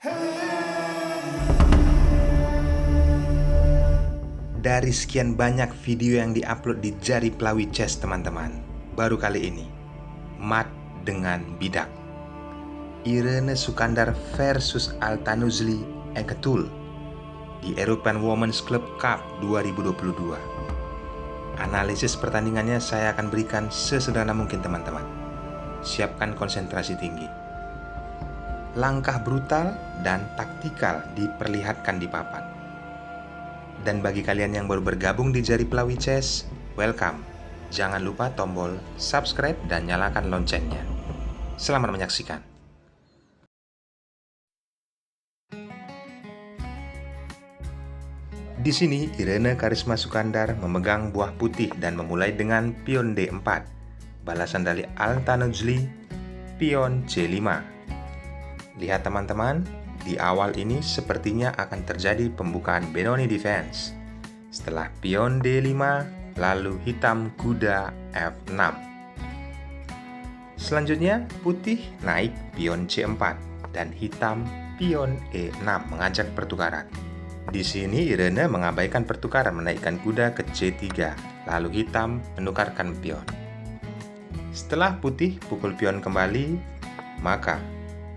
Dari sekian banyak video yang diupload di Jari Plawi Chess teman-teman, baru kali ini mat dengan bidak. Irene Sukandar versus Altanuzli Enketul di European Women's Club Cup 2022. Analisis pertandingannya saya akan berikan sesederhana mungkin teman-teman. Siapkan konsentrasi tinggi. Langkah brutal dan taktikal diperlihatkan di papan. Dan bagi kalian yang baru bergabung di Jari Plawi Chess, welcome. Jangan lupa tombol subscribe dan nyalakan loncengnya. Selamat menyaksikan. Di sini Irene Karisma Sukandar memegang buah putih dan memulai dengan pion D4. Balasan dari Altanuzli, pion C5. Lihat teman-teman, di awal ini sepertinya akan terjadi pembukaan Benoni defense. Setelah pion D5, lalu hitam kuda F6. Selanjutnya putih naik pion C4 dan hitam pion E6 mengajak pertukaran. Di sini Irene mengabaikan pertukaran menaikkan kuda ke C3, lalu hitam menukarkan pion. Setelah putih pukul pion kembali, maka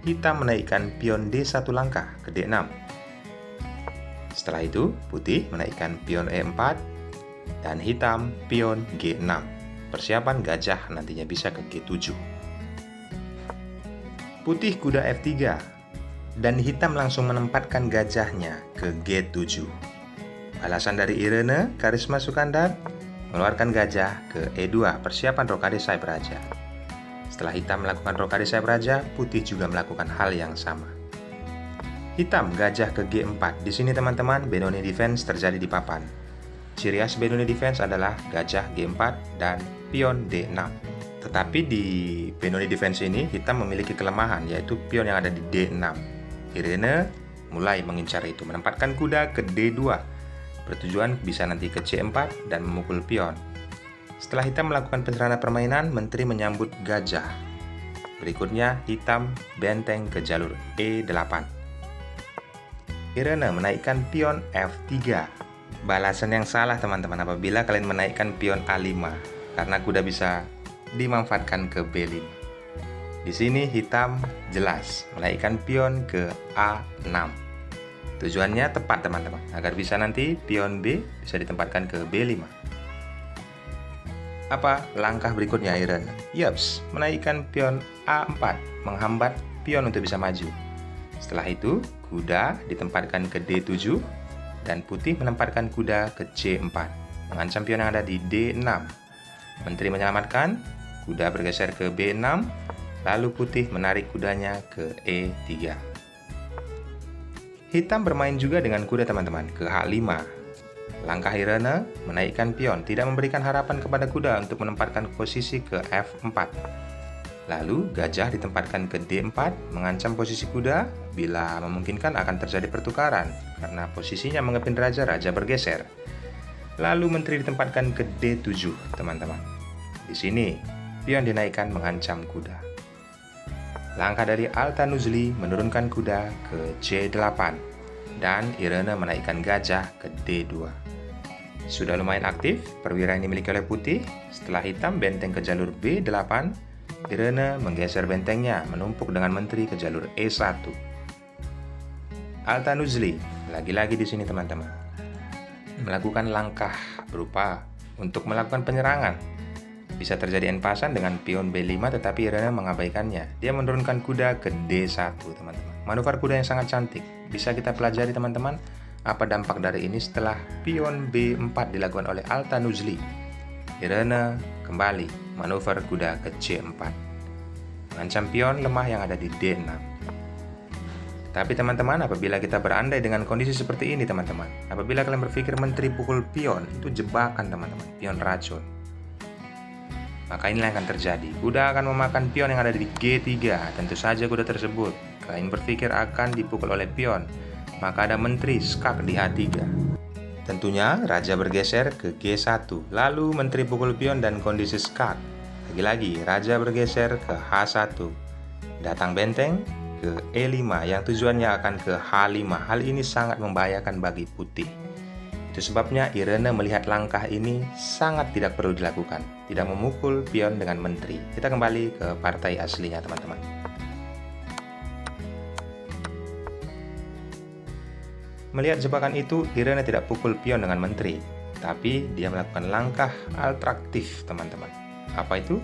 hitam menaikkan pion D1 langkah ke D6. Setelah itu, putih menaikkan pion E4 dan hitam pion G6. Persiapan gajah nantinya bisa ke G7. Putih kuda F3 dan hitam langsung menempatkan gajahnya ke G7. Balasan dari Irene Karisma Sukandar mengeluarkan gajah ke E2, persiapan rokade sayap raja. Setelah hitam melakukan rokade sayap raja, putih juga melakukan hal yang sama. Hitam gajah ke G4. Di sini teman-teman, Benoni defense terjadi di papan. Ciri khas Benoni defense adalah gajah G4 dan pion D6. Tetapi di Benoni defense ini, hitam memiliki kelemahan, yaitu pion yang ada di D6. Irene mulai mengincar itu, menempatkan kuda ke D2. Bertujuan bisa nanti ke C4 dan memukul pion. Setelah hitam melakukan penyerahan permainan, menteri menyambut gajah. Berikutnya, hitam benteng ke jalur E8. Irene menaikkan pion F3. Balasan yang salah teman-teman apabila kalian menaikkan pion A5, karena kuda bisa dimanfaatkan ke B5. Di sini hitam jelas menaikkan pion ke A6. Tujuannya tepat teman-teman, agar bisa nanti pion B bisa ditempatkan ke B5. Apa langkah berikutnya Irene? Yaps, menaikkan pion A4, menghambat pion untuk bisa maju. Setelah itu, kuda ditempatkan ke D7 dan putih menempatkan kuda ke C4, mengancam pion yang ada di D6. Menteri menyelamatkan, kuda bergeser ke B6, lalu putih menarik kudanya ke E3. Hitam bermain juga dengan kuda teman-teman ke H5. Langkah Irene menaikkan pion tidak memberikan harapan kepada kuda untuk menempatkan posisi ke F4. Lalu gajah ditempatkan ke D4 mengancam posisi kuda bila memungkinkan akan terjadi pertukaran karena posisinya mengepin raja bergeser. Lalu menteri ditempatkan ke D7 teman-teman. Di sini pion dinaikkan mengancam kuda. Langkah dari Altanuzli menurunkan kuda ke C8 dan Irene menaikkan gajah ke D2. Sudah lumayan aktif, perwira yang dimiliki oleh putih. Setelah hitam benteng ke jalur B8, Irene menggeser bentengnya menumpuk dengan menteri ke jalur E1. Altanuzli, lagi-lagi di sini teman-teman, melakukan langkah berupa untuk melakukan penyerangan. Bisa terjadi enpasan dengan pion B5 tetapi Irene mengabaikannya. Dia menurunkan kuda ke D1 teman-teman. Manuver kuda yang sangat cantik. Bisa kita pelajari teman-teman apa dampak dari ini setelah pion B4 dilakukan oleh Altanuzli. Irene kembali manuver kuda ke C4. Mengancam pion lemah yang ada di D6. Tapi teman-teman, apabila kita berandai dengan kondisi seperti ini teman-teman, apabila kalian berpikir menteri pukul pion, itu jebakan teman-teman, pion racun. Maka inilah yang akan terjadi. Kuda akan memakan pion yang ada di G3. Tentu saja kuda tersebut kalian berpikir akan dipukul oleh pion, maka ada menteri skak di H3. Tentunya raja bergeser ke G1, lalu menteri pukul pion dan kondisi skak. Lagi-lagi raja bergeser ke H1, datang benteng ke ke E5 yang tujuannya akan ke H5. Hal ini sangat membahayakan bagi putih. Itu sebabnya Irene melihat langkah ini sangat tidak perlu dilakukan, tidak memukul pion dengan menteri. Kita kembali ke partai aslinya, teman-teman. Melihat jebakan itu, Irene tidak pukul pion dengan menteri, tapi dia melakukan langkah alternatif, teman-teman. Apa itu?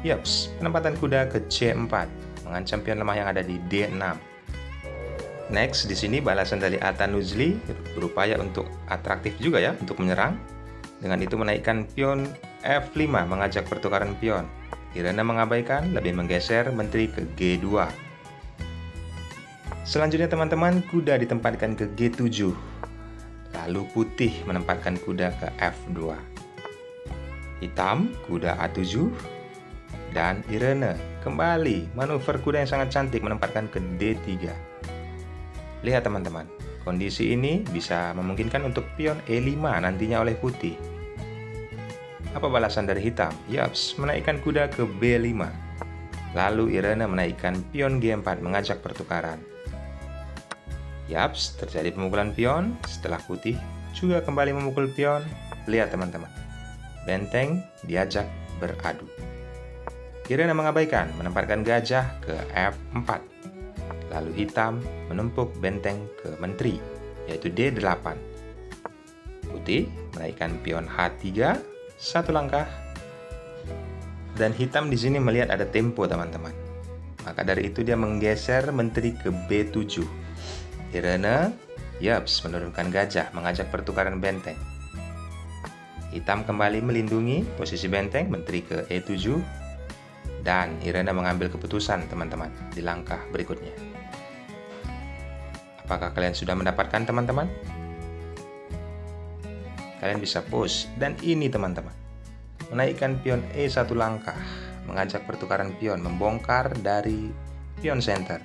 Yaps, penempatan kuda ke C4, mengancam pion lemah yang ada di D6. Next, di sini balasan dari Atanuzli berupaya untuk atraktif juga ya, untuk menyerang. Dengan itu menaikkan pion F5, mengajak pertukaran pion. Irene mengabaikan, lebih menggeser menteri ke G2. Selanjutnya teman-teman, kuda ditempatkan ke G7. Lalu putih menempatkan kuda ke F2. Hitam, kuda A7. Dan Irene kembali manuver kuda yang sangat cantik menempatkan ke D3. Lihat teman-teman, kondisi ini bisa memungkinkan untuk pion E5 nantinya oleh putih. Apa balasan dari hitam? Yaps, menaikkan kuda ke B5. Lalu Irene menaikkan pion G4 mengajak pertukaran. Yaps, terjadi pemukulan pion setelah putih juga kembali memukul pion. Lihat teman-teman, benteng diajak beradu. Irene mengabaikan, menempatkan gajah ke F4. Lalu hitam menempuk benteng ke menteri, yaitu D8. Putih menaikkan pion H3, satu langkah. Dan hitam di sini melihat ada tempo, teman-teman. Maka dari itu dia menggeser menteri ke B7. Irene, yaps, menurunkan gajah, mengajak pertukaran benteng. Hitam kembali melindungi posisi benteng, menteri ke E7. Dan Irene mengambil keputusan, teman-teman, di langkah berikutnya. Apakah kalian sudah mendapatkan, teman-teman? Kalian bisa push, dan ini teman-teman, menaikkan pion E1 langkah, mengajak pertukaran pion, membongkar dari pion center.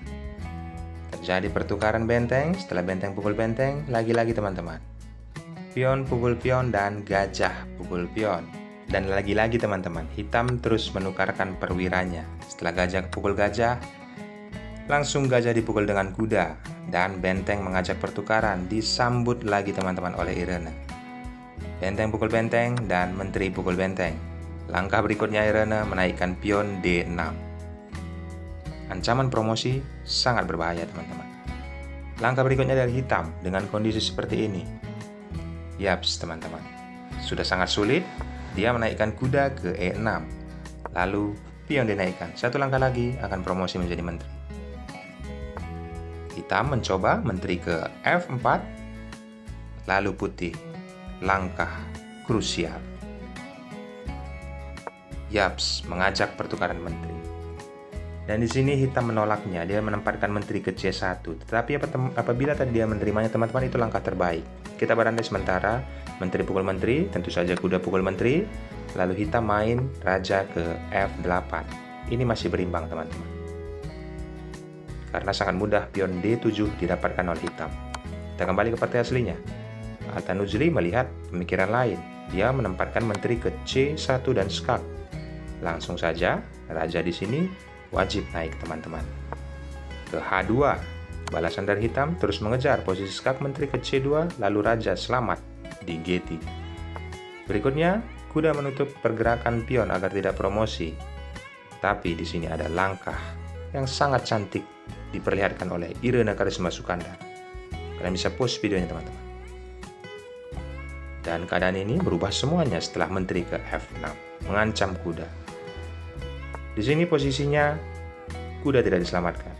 Terjadi pertukaran benteng, setelah benteng pukul benteng, lagi-lagi teman-teman. Pion pukul pion dan gajah pukul pion. Dan lagi-lagi teman-teman, hitam terus menukarkan perwiranya. Setelah gajah pukul gajah, langsung gajah dipukul dengan kuda. Dan benteng mengajak pertukaran, disambut lagi teman-teman oleh Irene. Benteng pukul benteng dan menteri pukul benteng. Langkah berikutnya Irene menaikkan pion D6. Ancaman promosi sangat berbahaya teman-teman. Langkah berikutnya dari hitam dengan kondisi seperti ini. Yaps teman-teman, sudah sangat sulit. Dia menaikkan kuda ke E6. Lalu pion dinaikkan. Satu langkah lagi akan promosi menjadi menteri. Hitam mencoba menteri ke F4, lalu putih, langkah krusial. Yaps, mengajak pertukaran menteri. Dan di sini hitam menolaknya, dia menempatkan menteri ke C1. Tetapi apabila tadi dia menerimanya teman-teman, itu langkah terbaik. Kita berandai sementara, menteri pukul menteri, tentu saja kuda pukul menteri, lalu hitam main raja ke F8. Ini masih berimbang teman-teman. Karena sangat mudah pion D7 didapatkan oleh hitam. Kita kembali ke partai aslinya. Atanuzli melihat pemikiran lain. Dia menempatkan menteri ke C1 dan skak. Langsung saja, raja di sini wajib naik teman-teman. Ke H2, balasan dari hitam terus mengejar posisi skak menteri ke C2, lalu raja selamat di G3. Berikutnya, kuda menutup pergerakan pion agar tidak promosi. Tapi di sini ada langkah yang sangat cantik diperlihatkan oleh Irene Karisma Sukandar. Kalian bisa post videonya teman-teman. Dan keadaan ini berubah semuanya setelah menteri ke F6, mengancam kuda. Di sini posisinya kuda tidak diselamatkan,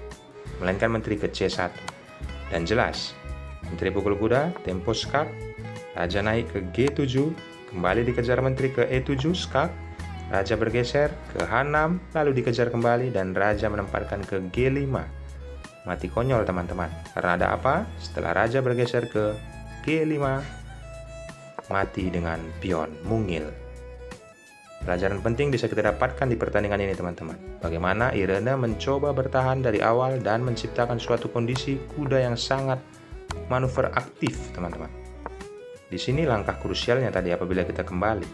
melainkan menteri ke C1. Dan jelas, menteri pukul kuda, tempo skak, raja naik ke G7, kembali dikejar menteri ke E7 skak, raja bergeser ke H6, lalu dikejar kembali dan raja menempatkan ke G5. Mati konyol teman-teman, karena ada apa? Setelah raja bergeser ke G5, mati dengan pion mungil. Pelajaran penting bisa kita dapatkan di pertandingan ini teman-teman. Bagaimana Irene mencoba bertahan dari awal dan menciptakan suatu kondisi kuda yang sangat manuver aktif teman-teman. Di sini langkah krusialnya tadi apabila kita kembali.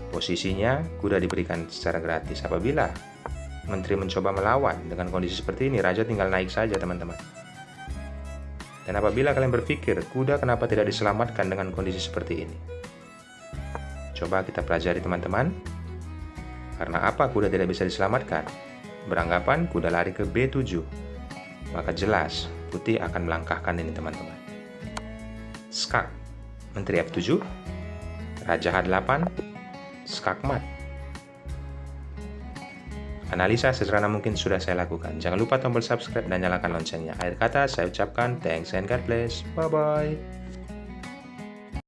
Posisinya kuda diberikan secara gratis apabila menteri mencoba melawan, dengan kondisi seperti ini, raja tinggal naik saja, teman-teman. Dan apabila kalian berpikir, kuda kenapa tidak diselamatkan dengan kondisi seperti ini? Coba kita pelajari, teman-teman. Karena apa kuda tidak bisa diselamatkan? Beranggapan kuda lari ke B7. Maka jelas, putih akan melangkahkan ini, teman-teman. Skak, menteri F7, raja H8, skakmat. Analisa sesederhana mungkin sudah saya lakukan. Jangan lupa tombol subscribe dan nyalakan loncengnya. Akhir kata saya ucapkan thanks and God bless. Bye-bye.